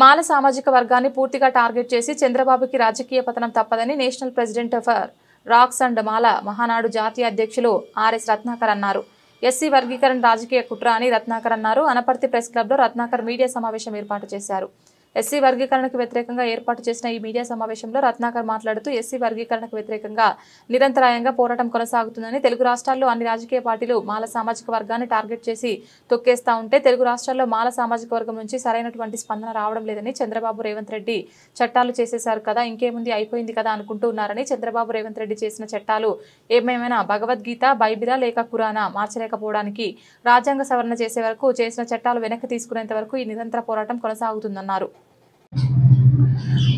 మాల సామాజిక వర్గాన్ని పూర్తిగా టార్గెట్ చేసి చంద్రబాబుకి రాజకీయ పతనం తప్పదని national president for rocks and Mala Mahanadu జాతీయ అధ్యక్షులు ఆర్ఎస్ రత్నాకర్ అన్నారు. ఎస్సీ వర్గీకరణ రాజకీయ కుట్ర అని రత్నాకర్ అన్నారు. అనపర్తి ప్రెస్ క్లబ్లో రత్నాకర్ మీడియా సమావేశం ఏర్పాటు చేశారు. ఎస్సీ వర్గీకరణకు వ్యతిరేకంగా ఏర్పాటు చేసిన ఈ మీడియా సమావేశంలో రత్నాకర్ మాట్లాడుతూ ఎస్సీ వర్గీకరణకు వ్యతిరేకంగా నిరంతరాయంగా పోరాటం కొనసాగుతుందని, తెలుగు రాష్ట్రాల్లో అన్ని రాజకీయ పార్టీలు మాల సామాజిక వర్గాన్ని టార్గెట్ చేసి తొక్కేస్తా ఉంటే తెలుగు రాష్ట్రాల్లో మాల సామాజిక వర్గం నుంచి సరైనటువంటి స్పందన రావడం లేదని, చంద్రబాబు రేవంత్ రెడ్డి చట్టాలు చేసేశారు కదా, ఇంకేముంది అయిపోయింది కదా అనుకుంటూ ఉన్నారని, చంద్రబాబు రేవంత్ రెడ్డి చేసిన చట్టాలు ఏమైనా భగవద్గీత, బైబిలా లేక ఖురానా మార్చలేకపోవడానికి రాజ్యాంగ సవరణ చేసే వరకు, చేసిన చట్టాలు వెనక్కి తీసుకునేంత వరకు ఈ నిరంతర పోరాటం కొనసాగుతుందన్నారు.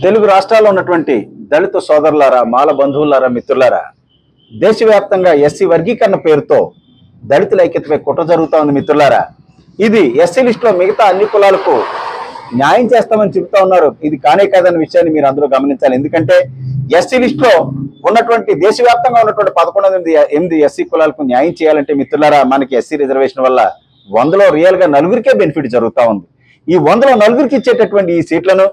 తెలుగు రాష్ట్రాల్లో ఉన్నటువంటి దళిత సోదరులారా, మాల బంధువులారా, మిత్రులారా, దేశవ్యాప్తంగా ఎస్సీ వర్గీకరణ పేరుతో దళితుల ఐక్యతపై కుట్ర జరుగుతూ ఉంది మిత్రులారా. ఇది ఎస్సీ లిస్టులో మిగతా అన్ని కులాలకు న్యాయం చేస్తామని చెబుతా ఉన్నారు. ఇది కానే కాదన్న విషయాన్ని మీరు అందరూ గమనించాలి. ఎందుకంటే ఎస్సీ లిస్టులో ఉన్నటువంటి దేశవ్యాప్తంగా ఉన్నటువంటి 11 ఎస్సీ కులాలకు న్యాయం చేయాలంటే మిత్రులారా, మనకి ఎస్సీ రిజర్వేషన్ వల్ల 100లో రియల్గా 4కే బెనిఫిట్ జరుగుతూ ఉంది. ఈ 100లో 4కి ఇచ్చేటటువంటి ఈ సీట్లను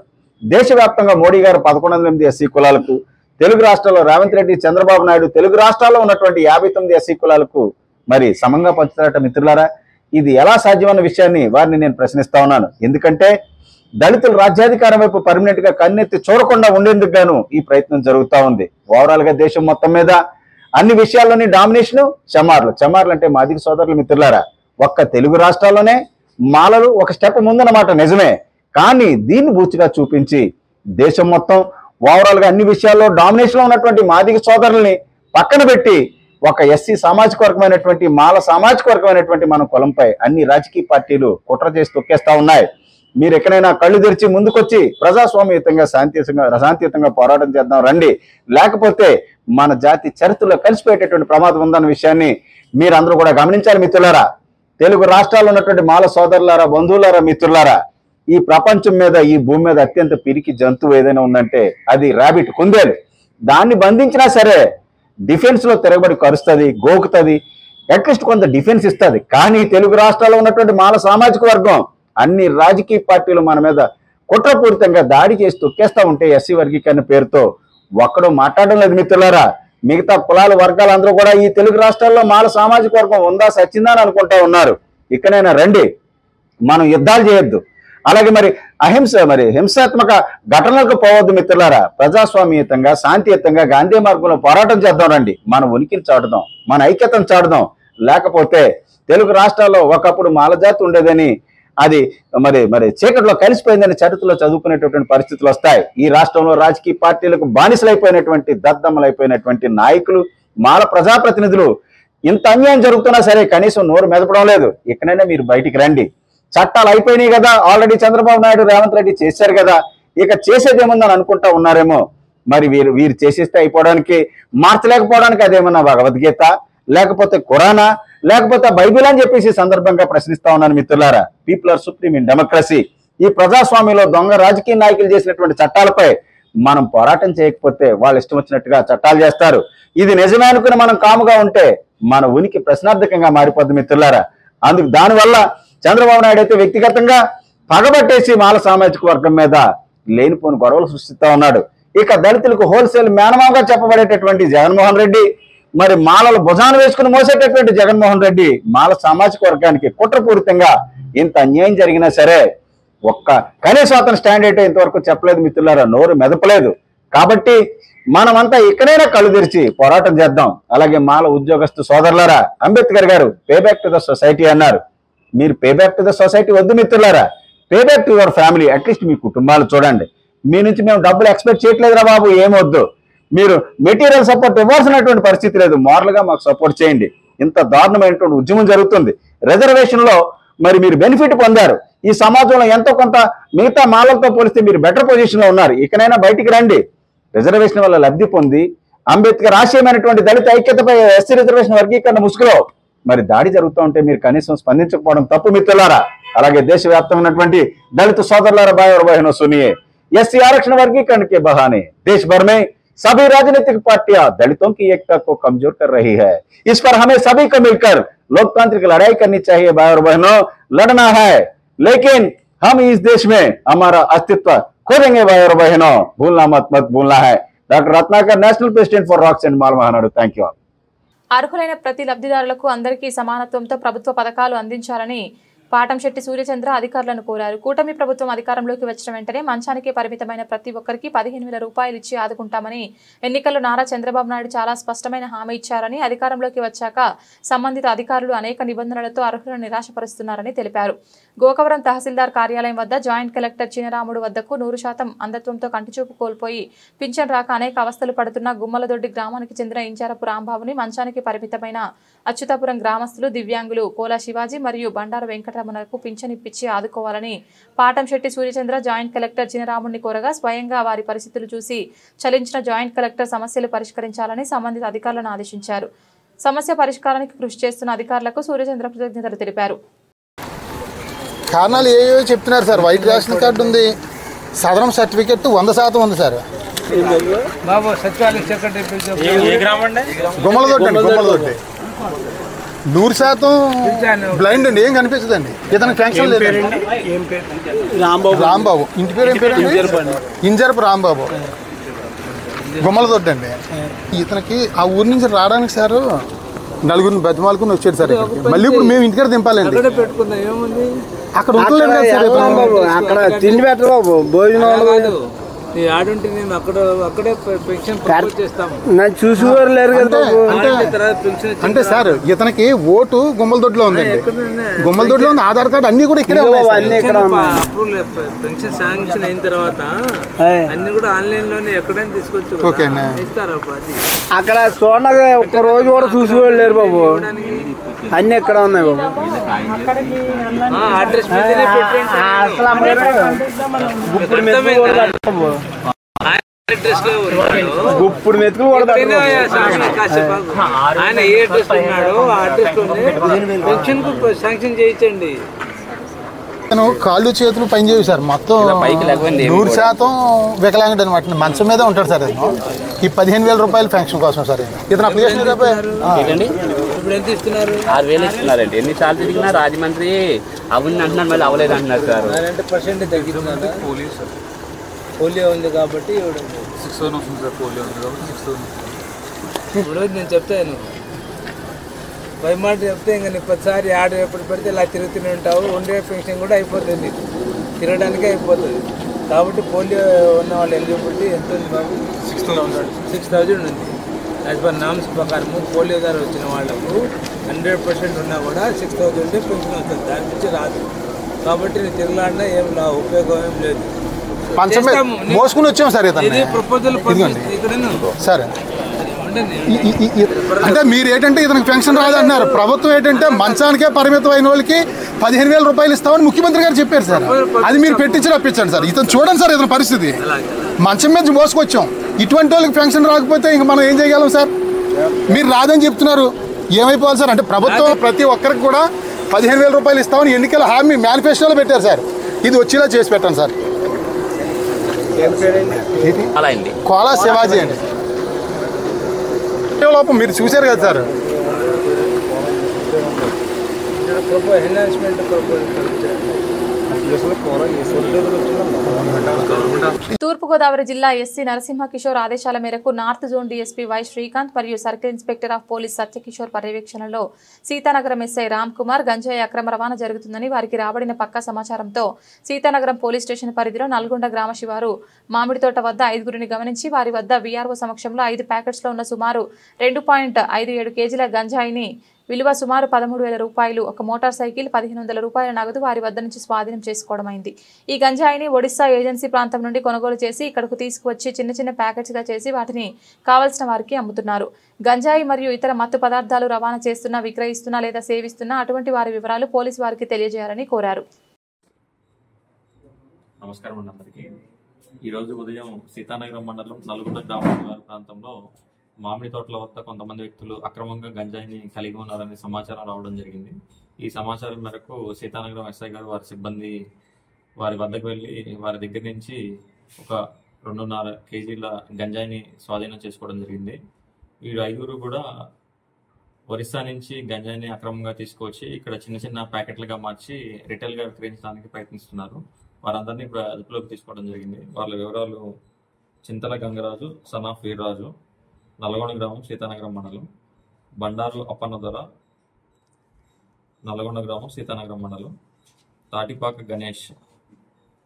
దేశవ్యాప్తంగా మోడీ గారు 11 ఎస్సీ కులాలకు, తెలుగు రాష్ట్రాల్లో రేవంత్ రెడ్డి, చంద్రబాబు నాయుడు తెలుగు రాష్ట్రాల్లో ఉన్నటువంటి 59 ఎస్సీ కులాలకు మరి సమంగా పంచుతారట మిత్రులారా. ఇది ఎలా సాధ్యమన్న విషయాన్ని వారిని నేను ప్రశ్నిస్తా ఉన్నాను. ఎందుకంటే దళితులు రాజ్యాధికారం వైపు పర్మనెంట్ గా కన్నెత్తి చూడకుండా ఉండేందుకు గాను ఈ ప్రయత్నం జరుగుతూ ఉంది. ఓవరాల్ గా దేశం మొత్తం మీద అన్ని విషయాల్లోని డామినేషను చమార్లు అంటే మాదిగ సోదరులు మిత్రులారా. ఒక్క తెలుగు రాష్ట్రాల్లోనే మాలలు ఒక స్టెప్ ముందన్నమాట, నిజమే. కానీ దీన్ని బూచిగా చూపించి దేశం మొత్తం ఓవరాల్ గా అన్ని విషయాల్లో డామినేషన్ లో ఉన్నటువంటి మాదిగ సోదరుల్ని పక్కన పెట్టి ఒక ఎస్సీ సామాజిక వర్గమైనటువంటి, మాల సామాజిక వర్గమైనటువంటి మన కులంపై అన్ని రాజకీయ పార్టీలు కుట్ర చేసి తొక్కేస్తా ఉన్నాయి. మీరు ఎక్కడైనా కళ్ళు తెరిచి ముందుకొచ్చి ప్రజాస్వామ్యయుతంగా శాంతియుతంగా పోరాటం చేద్దాం రండి, లేకపోతే మన జాతి చరిత్రలో కలిసిపోయేటటువంటి ప్రమాదం ఉందన్న విషయాన్ని మీరందరూ కూడా గమనించాలి మిత్రులారా. తెలుగు రాష్ట్రాల్లో ఉన్నటువంటి మాల సోదరులారా, బంధువులారా, మిత్రులారా, ఈ ప్రపంచం మీద, ఈ భూమి మీద అత్యంత పిరికి జంతువు ఏదైనా ఉందంటే అది ర్యాబిట్, కుందేలు. దాన్ని బంధించినా సరే డిఫెన్స్ లో తిరగబడి కరుస్తుంది, గోకుతుంది, అట్లీస్ట్ కొంత డిఫెన్స్ ఇస్తుంది. కానీ తెలుగు రాష్ట్రాల్లో ఉన్నటువంటి మాల సామాజిక వర్గం అన్ని రాజకీయ పార్టీలు మన మీద కుట్రపూరితంగా దాడి చేసి తొక్కేస్తా ఉంటే ఎస్సీ వర్గీకరణ పేరుతో ఒక్కడో మాట్లాడడం లేదు మిత్రులారా. మిగతా కులాల వర్గాలందరూ కూడా ఈ తెలుగు రాష్ట్రాల్లో మాల సామాజిక వర్గం ఉందా సచ్చిందా అని అనుకుంటా ఉన్నారు. ఇక్కడైనా రండి, మనం యుద్ధాలు చేయొద్దు, అలాగే మరి హింసాత్మక ఘటనలకు పోవద్దు మిత్రులారా. ప్రజాస్వామ్యయుతంగా శాంతియుతంగా గాంధీ మార్గంలో పోరాటం చేద్దాం రండి. మన ఉనికిని చాటుదాం, మన ఐక్యతను చాటుదాం. లేకపోతే తెలుగు రాష్ట్రాల్లో ఒకప్పుడు మాలజాతి ఉండేదని, అది మరి చీకట్లో కలిసిపోయిందని చరిత్రలో చదువుకునేటటువంటి పరిస్థితులు వస్తాయి. ఈ రాష్ట్రంలో రాజకీయ పార్టీలకు బానిసలైపోయినటువంటి, దద్దమ్మలైపోయినటువంటి నాయకులు, మాల ప్రజాప్రతినిధులు ఇంత అన్యాయం జరుగుతున్నా సరే కనీసం నోరు మెదపడం లేదు. ఇక్కడైనా మీరు బయటికి రండి. చట్టాలు అయిపోయినాయి కదా, ఆల్రెడీ చంద్రబాబు నాయుడు, రేవంత్ రెడ్డి చేశారు కదా, ఇక చేసేదేముందని అనుకుంటా ఉన్నారేమో. మరి వీరు చేసేస్తే అయిపోవడానికి, మార్చలేకపోవడానికి అదేమన్నా భగవద్గీత, లేకపోతే ఖురానా, లేకపోతే బైబిల్ అని చెప్పేసి సందర్భంగా ప్రశ్నిస్తా ఉన్నాను మిత్రులారా. People are supreme in democracy. ఈ ప్రజాస్వామ్యంలో దొంగ రాజకీయ నాయకులు చేసినటువంటి చట్టాలపై మనం పోరాటం చేయకపోతే వాళ్ళు ఇష్టం వచ్చినట్టుగా చట్టాలు చేస్తారు. ఇది నిజమే అనుకుని మనం కాముగా ఉంటే మన ఉనికి ప్రశ్నార్థకంగా మారిపోద్ది మిత్రులారా. దానివల్ల చంద్రబాబు నాయుడు అయితే వ్యక్తిగతంగా పగబట్టేసి మాల సామాజిక వర్గం మీద లేనిపోని గొడవలు సృష్టిస్తా ఉన్నాడు. ఇక దళితులకు హోల్సేల్ మేనమాగా చెప్పబడేటటువంటి జగన్మోహన్ రెడ్డి, మరి మాలలు భుజాన్ని వేసుకుని మోసేటటువంటి జగన్మోహన్ రెడ్డి మాల సామాజిక వర్గానికి కుట్రపూరితంగా ఇంత అన్యాయం జరిగినా సరే ఒక్క కనీసం అతను స్టాండ్ అయితే ఇంతవరకు చెప్పలేదు మిత్రులారా, నోరు మెదపలేదు. కాబట్టి మనమంతా ఇక్కడైనా కళ్ళు తెరిచి పోరాటం చేద్దాం. అలాగే మాల ఉద్యోగస్తు సోదరులారా, అంబేద్కర్ గారు pay back to the society అన్నారు. మీరు pay back to the society వద్దు మిత్రులారా, pay back to your family. At least మీ కుటుంబాలు చూడండి. మీ నుంచి మేము డబ్బులు ఎక్స్పెక్ట్ చేయట్లేదురా బాబు, ఏమొద్దు, మీరు మెటీరియల్ సపోర్ట్ ఇవ్వాల్సినటువంటి పరిస్థితి లేదు, మోరల్ గా మాకు సపోర్ట్ చేయండి. ఇంత దారుణమైనటువంటి ఉద్యమం జరుగుతుంది. రిజర్వేషన్ లో మరి మీరు బెనిఫిట్ పొందారు. ఈ సమాజంలో ఎంతో కొంత మిగతా మాలలతో పోలిస్తే మీరు బెటర్ పొజిషన్ లో ఉన్నారు. ఇకనైనా బయటికి రండి. రిజర్వేషన్ వల్ల లబ్ధి పొంది అంబేద్కర్ ఆశయమైనటువంటి దళిత ఐక్యతపై ఎస్సీ రిజర్వేషన్ వర్గీకరణ ముసుగులో మరి దాడి జరుగుతూ ఉంటే మీరు కనీసం స్పందించకపోవడం తప్పు మిత్రులారా. అలాగే దేశవ్యాప్తంగా ఉన్నటువంటి దళిత సోదరులారా, भाई और बहनों सुनिए, एससी आरक्षण वर्गीकरण के बहाने देश भर में सभी राजनीतिक पार्टियां दलितों की एकता को कमजोर कर रही है. इस पर हमें सभी को मिलकर लोकतांत्रिक लड़ाई करनी चाहिए भाई और बहनों, लड़ना है, लेकिन हम इस देश में हमारा अस्तित्व खो देंगे भाई और बहनों, भूलना मत भूलना है. Doctor Ratnakar, national president for rocks and mall Mahanadu. Thank you. అర్హులైన ప్రతి లబ్ధిదారులకు అందరికీ సమానత్వంతో ప్రభుత్వ పథకాలు అందించాలని పాటంశెట్టి సూర్యచంద్ర అధికారులను కోరారు. కూటమి ప్రభుత్వం అధికారంలోకి వచ్చిన వెంటనే మంచానికి పరిమితమైన ప్రతి ఒక్కరికి 15,000 రూపాయలు ఇచ్చి ఆదుకుంటామని ఎన్నికల్లో నారా చంద్రబాబు నాయుడు చాలా స్పష్టమైన హామీ ఇచ్చారని, అధికారంలోకి వచ్చాక సంబంధిత అధికారులు అనేక నిబంధనలతో అర్హులను నిరాశపరుస్తున్నారని తెలిపారు. గోకవరం తహసీల్దార్ కార్యాలయం వద్ద జాయింట్ కలెక్టర్ చినరాముడు వద్దకు 100% అంధత్వంతో కంటిచూపు కోల్పోయి పింఛన్ రాక అనేక అవస్థలు పడుతున్న గుమ్మలదొడ్డి గ్రామానికి చెందిన ఇంచారపు రాంబాబుని మంచానికి పరిమితమైన అచ్యుతాపురం గ్రామస్తులు, దివ్యాంగులు కోలా శివాజీ మరియు బండారు వెంకటరమణకు పింఛన్ ఇప్పించి ఆదుకోవాలని పాటంశెట్టి సూర్యచంద్ర జాయింట్ కలెక్టర్ చినరాముడిని కోరగా స్వయంగా వారి పరిస్థితులు చూసి చలించిన జాయింట్ కలెక్టర్ సమస్యలు పరిష్కరించాలని సంబంధిత అధికారులను ఆదేశించారు. సమస్య పరిష్కారానికి కృషి చేస్తున్న అధికారులకు సూర్యచంద్ర కృతజ్ఞతలు తెలిపారు. కారణాలు ఏవో చెప్తున్నారు సార్. వైట్ రేషన్ కార్డు ఉంది, సదరం సర్టిఫికెట్ 100% ఉంది సార్. గుమ్మలదొడ్డి 100% బ్లైండ్ అండి, ఏం కనిపించదండి. ఇతనికి పెన్షన్ లేదు. రాంబాబు. ఇంటి పేరు ఏం పేరు? ఇంజరపు రాంబాబు. గుమ్మలదొడ్డి అండి. ఇతనికి ఆ ఊరి నుంచి రావడానికి సార్ నలుగురిని బతిమాలుకుని వచ్చాడు సార్. మళ్ళీ ఇప్పుడు మేము ఇంటికాడ దింపాలండి. అక్కడ ఉంటలేదు కదా సార్. అక్కడ తిండి పెట్టరు బాబు, భోజనం ఆడుంటే మేము అక్కడే పెన్షన్ చేస్తాము. నన్ను చూసేవారు లేరు కదా. అంటే సార్ ఇతనికి ఓటు గుమ్మలదొడ్డిలో ఉందండి. గుమ్మలదొడ్డిలో ఉంది, ఆధార్ కార్డు అన్ని కూడా ఇక్కడే అన్ని ఇక్కడ పెన్షన్ శాంక్షన్ అయిన తర్వాత అన్ని కూడా ఆన్లైన్ లోనే ఎక్కడైనా తీసుకొచ్చు. ఓకే ఇస్తారు. అక్కడ చూడగా ఒక్క రోజు కూడా చూసేవాళ్ళు లేరు బాబు, అన్ని ఎక్కడ ఉన్నాయి బాబు. అడ్రస్ ఇప్పుడు మెతుకులు ఆయన ఏ అడ్రస్ ఉన్నాడో ఆ అడ్రస్ లోనే పెన్షన్ కు శాంక్షన్ చేయించండి. నేను కాళ్ళు చేతులు పని చేయవు సార్. మొత్తం 100% వికలాంగుడు అనమాట. మంచం మీద ఉంటాడు సార్. ఈ 15,000 రూపాయలు పెన్షన్ కోసం సార్. ఇతను అప్లికేషన్ ఇప్పుడు ఎంత ఇస్తున్నారు? 6,000 ఇస్తున్నారండి. ఎన్నిసార్లు తిరిగినా రాజమండ్రి అవును అంటున్నారు, మళ్ళీ అవ్వలేదు అంటున్నారు సార్. 90% తగ్గిస్తున్నారు. పోలియో ఉంది కాబట్టి 6,000 వస్తుంది సార్. పోలియో ఉంది కాబట్టి 6,000. ఇప్పుడు నేను చెప్తాను, పై మాట చెప్తే ఇంకా నీ 10సారి ఆడ ఎప్పుడు పెడితే ఇలా తిరుగుతూనే ఉంటావు. ఉండే పెన్షన్ కూడా అయిపోతుంది, తిరగడానికే అయిపోతుంది. కాబట్టి పోలియో ఉన్న వాళ్ళు ఎలిజిబిలిటీ ఎంత ఉంది బాబు? 6,000 ఉంది. యాజ్ పర్ నామ్స్ ప్రకారము పోలియో ద్వారా వచ్చిన వాళ్ళకు 100% ఉన్నా కూడా 6,000 ఉంటే పెన్షన్ వస్తుంది, దాని నుంచి రాదు. కాబట్టి నేను తిరగలాడినా ఏం ఉపయోగం ఏం లేదు. మోసుకుని వచ్చాం సార్. ఇది ప్రపోజల్ సరే. అంటే మీరు ఏంటంటే ఇతనికి పెన్షన్ రాదంటున్నారు. ప్రభుత్వం ఏంటంటే మంచానికే పరిమితం అయిన వాళ్ళకి 15,000 రూపాయలు ఇస్తామని ముఖ్యమంత్రి గారు చెప్పారు సార్. అది మీరు పెట్టించి రప్పించండి సార్. ఇతను చూడండి సార్, ఇతని పరిస్థితి మంచం మీద మోసుకొచ్చాం. ఇటువంటి వాళ్ళకి పెన్షన్ రాకపోతే ఇంక మనం ఏం చేయగలం సార్? మీరు రాదని చెప్తున్నారు, ఏమైపోవాలి సార్? అంటే ప్రభుత్వం ప్రతి ఒక్కరికి కూడా 15,000 రూపాయలు ఇస్తామని ఎన్నికల హామీ మేనిఫెస్టోలో పెట్టారు సార్. ఇది వచ్చేలా చేసి పెట్టండి సార్. కోలా శివాజీ అండి. లోపం మీరు చూశారు కదా సార్. తూర్పుగోదావరి జిల్లా ఎస్సీ నరసింహ కిషోర్ ఆదేశాల మేరకు north zone DSP Y Srikanth మరియు circle inspector of police Satyakishore పర్యవేక్షణలో సీతానగరం ఎస్ఐ రామ్ కుమార్ గంజాయి అక్రమ రవాణా జరుగుతుందని వారికి రాబడిన పక్కా సమాచారంతో సీతానగరం పోలీస్ స్టేషన్ పరిధిలో నల్గొండ గ్రామ శివారు మామిడితోట వద్ద 5గురిని గమనించి వారి వద్ద వీఆర్ఓ సమక్షంలో 5 ప్యాకెట్స్లో ఉన్న సుమారు 2.57 కేజీల గంజాయిని విలువ సుమారు 13,000 రూపాయలు, ఒక మోటార్ సైకిల్, 1,500 రూపాయల నగదు వారి వద్ద నుంచి స్వాధీనం చేసుకోవడమైంది. ఈ గంజాయిని ఒడిశా ఏజెన్సీ ప్రాంతం నుండి కొనుగోలు చేసి ఇక్కడకు తీసుకువచ్చి చిన్న చిన్న ప్యాకెట్స్గా చేసి వాటిని కావలసిన వారికి అమ్ముతున్నారు. గంజాయి మరియు ఇతర మత్తు పదార్థాలు రవాణా చేస్తున్నా, విక్రయిస్తున్నా లేదా సేవిస్తున్నా అటువంటి వారి వివరాలు పోలీసు వారికి తెలియజేయాలని కోరారు. నమస్కారం అండి అందరికీ. ఈరోజు ఉదయం సీతానగరం మండలం నల్గొండ గ్రామ ప్రాంతంలో మామిడి తోటల వద్ద కొంతమంది వ్యక్తులు అక్రమంగా గంజాయిని కలిగి ఉన్నారనే సమాచారం రావడం జరిగింది. ఈ సమాచారం మేరకు సీతానగరం ఎస్ఐ గారు వారి సిబ్బంది వారి వద్దకు వెళ్ళి వారి దగ్గర నుంచి ఒక 2.5 కేజీల గంజాయిని స్వాధీనం చేసుకోవడం జరిగింది. వీరు 5గురు కూడా ఒరిస్సా నుంచి గంజాయిని అక్రమంగా తీసుకొచ్చి ఇక్కడ చిన్న చిన్న ప్యాకెట్లుగా మార్చి రిటైల్గా విక్రయించడానికి ప్రయత్నిస్తున్నారు. వారందరినీ ఇప్పుడు అదుపులోకి తీసుకోవడం జరిగింది. వాళ్ళ వివరాలు చింతల గంగరాజు, సన్ ఆఫ్ వీర్రాజు, నల్గొండ గ్రామం, సీతానగరం మండలం, బండారు అప్పన్న దొర, నల్గొండ గ్రామం, సీతానగరం మండలం, తాటిపాక గణేష్,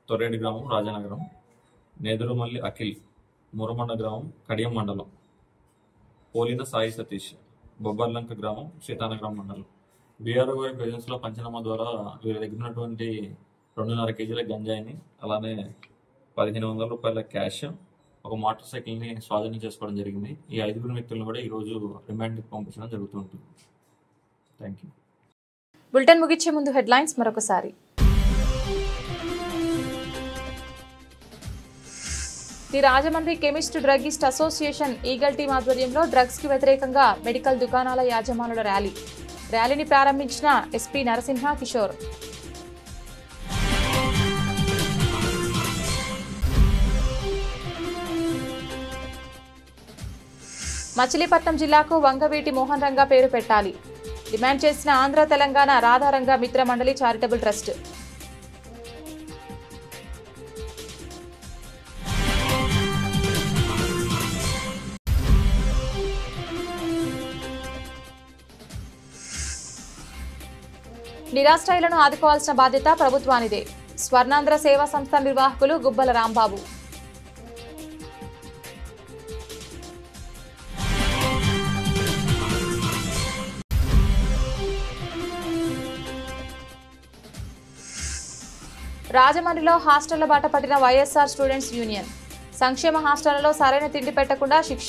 తొర్రేడు గ్రామం, రాజానగరం, నేదురుమల్లి అఖిల్, మురమండ గ్రామం, కడియం మండలం, పోలిన సాయి సతీష్, బొబ్బర్లంక గ్రామం, సీతానగరం మండలం. బీఆర్ఓ గారి ప్రెజెన్స్లో పంచనామా ద్వారా వీరి దగ్గర ఉన్నటువంటి 2.5 కేజీల గంజాయిని, అలానే 1,500 రూపాయల క్యాష్, ఒక మోటార్ సైకిల్ని స్వాధీనం చేసుకోవడం జరిగింది. ఈ 5 వ్యక్తులను కూడా ఈరోజు రిమాండ్కి పంపించడం జరుగుతుంటుంది. Thank you. బులెటిన్ ముగించే ముందు హెడ్లైన్స్ మరొకసారి. The Rajahmundry chemist druggist association eagle team ఆధ్వర్యంలో డ్రగ్స్ కి వ్యతిరేకంగా మెడికల్ దుకాణాల యాజమానుల ర్యాలీని ప్రారంభించిన ఎస్పీ నరసింహ కిషోర్. మచిలీపట్నం జిల్లాకు వంగవీటి మోహన్ రంగా పేరు పెట్టాలి డిమాండ్ చేసిన ఆంధ్ర తెలంగాణ రాధారంగ మిత్ర మండలి చారిటబుల్ ట్రస్ట్. నిరాశ్రయులను ఆదుకోవాల్సిన బాధ్యత ప్రభుత్వానిదే. స్వర్ణాంధ్ర సేవా సంస్థ నిర్వాహకులు గుబ్బల రాంబాబు. రాజమండ్రిలో హాస్టళ్ల బాట పట్టిన వైఎస్ఆర్ స్టూడెంట్స్ యూనియన్. సంక్షేమ హాస్టళ్లలో సరైన తిండి పెట్టకుండా శిక్ష.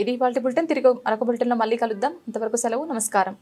ఇది ఇవాల్టి బులెటిన్. తిరిగి మరొక బులెటిన్లో మళ్ళీ కలుద్దాం. ఇంతవరకు సెలవు. నమస్కారం.